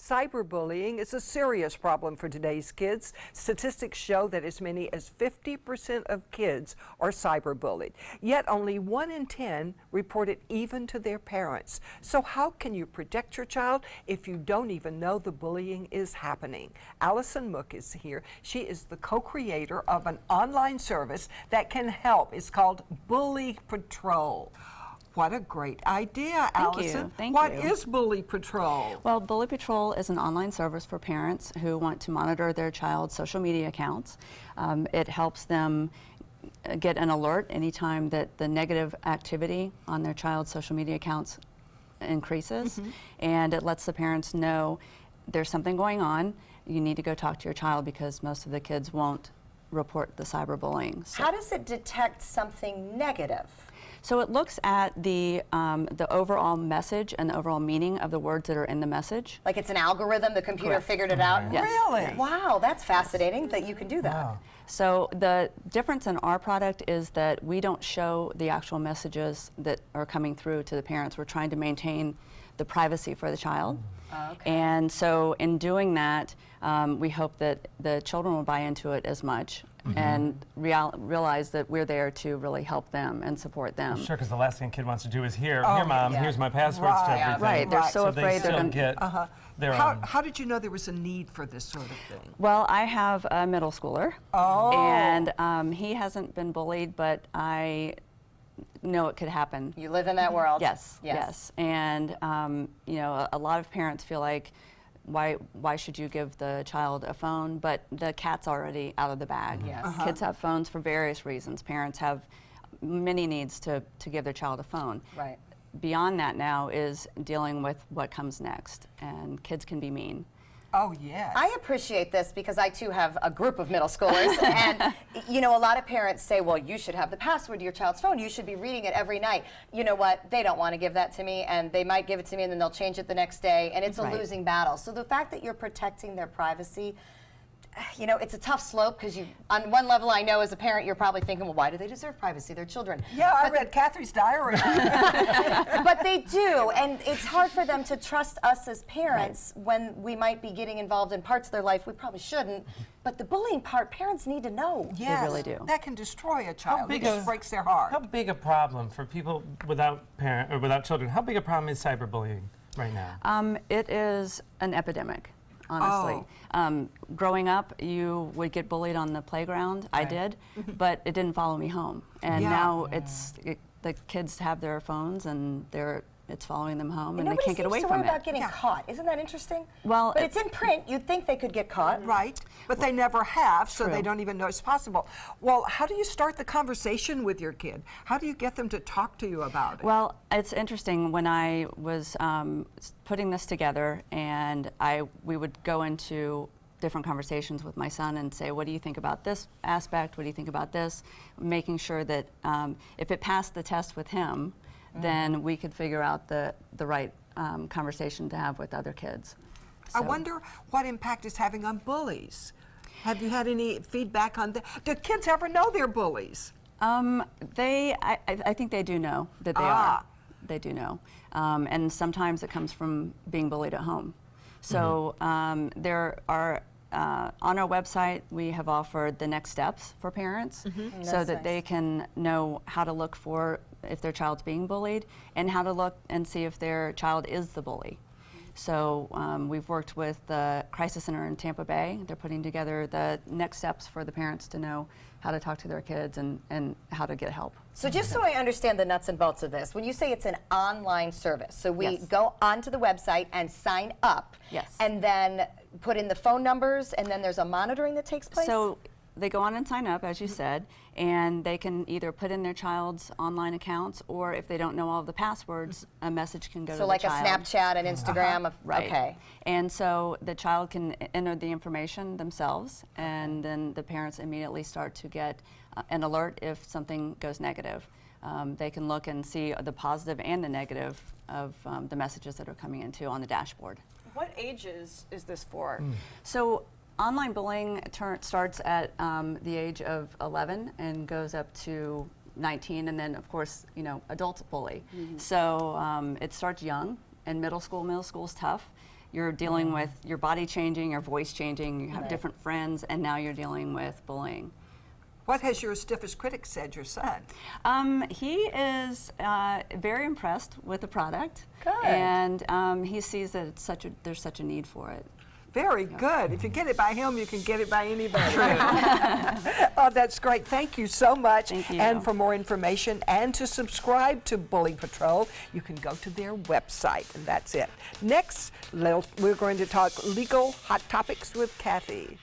Cyberbullying is a serious problem for today's kids. Statistics show that as many as 50% of kids are cyberbullied. Yet only 1 in 10 report it even to their parents. So how can you protect your child if you don't even know the bullying is happening? Allison Mook is here. She is the co-creator of an online service that can help. It's called BulliPatrol. What a great idea, Allison. Thank you. What is BulliPatrol? Well, BulliPatrol is an online service for parents who want to monitor their child's social media accounts. It helps them get an alert anytime that the negative activity on their child's social media accounts increases, and it lets the parents know there's something going on. You need to go talk to your child because most of the kids won't report the cyberbullying. So how does it detect something negative? So it looks at the overall message and the overall meaning of the words that are in the message. Like it's an algorithm, the computer Correct. figured it out? Yes. Really? Yes. Wow, that's fascinating that you can do that. Wow. So the difference in our product is that we don't show the actual messages that are coming through to the parents. We're trying to maintain the privacy for the child. Okay. And so in doing that, we hope that the children will buy into it as much and realize that we're there to really help them and support them. Sure, because the last thing a kid wants to do is hear Mom, yeah. here's my passwords to everything. Right, they're so afraid they they're still going get their own. How did you know there was a need for this sort of thing? Well, I have a middle schooler, and he hasn't been bullied, but I know it could happen. You live in that world. Yes, yes. And you know, a lot of parents feel like, why should you give the child a phone? But the cat's already out of the bag. Yes. Kids have phones for various reasons. Parents have many needs to give their child a phone. Right. Beyond that now is dealing with what comes next, and kids can be mean. Oh, yes. I appreciate this because I too have a group of middle schoolers, and you know, a lot of parents say, well, you should have the password to your child's phone, you should be reading it every night. You know what, they don't want to give that to me, and they might give it to me and then they'll change it the next day, and it's a losing battle. So the fact that you're protecting their privacy, you know, it's a tough slope because you, on one level, I know as a parent, you're probably thinking, well, why do they deserve privacy? They're children. Yeah, I read Catherine's diary. But they do, and it's hard for them to trust us as parents when we might be getting involved in parts of their life we probably shouldn't. But the bullying part, parents need to know. Yes, They really do. That can destroy a child. It big just a- breaks their heart. How big a problem for people without children? How big a problem is cyberbullying right now? It is an epidemic. Honestly. Growing up, you would get bullied on the playground. I did, but it didn't follow me home. And now the kids have their phones and it's following them home, and they can't get away from it. Nobody seems to worry about getting caught. Isn't that interesting? Well, but it's in print. You'd think they could get caught. Right, but they never have, so True. they don't even know it's possible. Well, how do you start the conversation with your kid? How do you get them to talk to you about it? Well, it's interesting. When I was putting this together, and we would go into different conversations with my son and say, what do you think about this aspect? What do you think about this? Making sure that if it passed the test with him, then we could figure out the right conversation to have with other kids. I So- wonder what impact it's having on bullies. Have you had any feedback on that? Do kids ever know they're bullies? I think they do know that they are. They do know. And sometimes it comes from being bullied at home. So there are, on our website, we have offered the next steps for parents so that they can know how to look for if their child's being bullied and how to look and see if their child is the bully. So we've worked with the Crisis Center in Tampa Bay. They're putting together the next steps for the parents to know how to talk to their kids and how to get help. So just so I understand the nuts and bolts of this, when you say it's an online service, so we Yes. go onto the website and sign up, Yes. and then put in the phone numbers, and then there's a monitoring that takes place? So they go on and sign up, as you said, and they can either put in their child's online accounts, or if they don't know all of the passwords, a message can go to the like child. a Snapchat and Instagram? Right. Okay. And so the child can enter the information themselves, and then the parents immediately start to get an alert if something goes negative. They can look and see the positive and the negative of the messages that are coming in too on the dashboard. What ages is this for? So online bullying starts at the age of 11 and goes up to 19, and then of course, you know, adults bully. So it starts young, and middle school's tough. You're dealing with your body changing, your voice changing, you have different friends, and now you're dealing with bullying. What has your stiffest critic said, your son? He is very impressed with the product. Good. And he sees that there's such a need for it. Very good. If you get it by him, you can get it by anybody. Oh, that's great. Thank you so much. Thank you. And for more information and to subscribe to Bully Patrol, you can go to their website, and that's it. Next, we're going to talk legal hot topics with Kathy.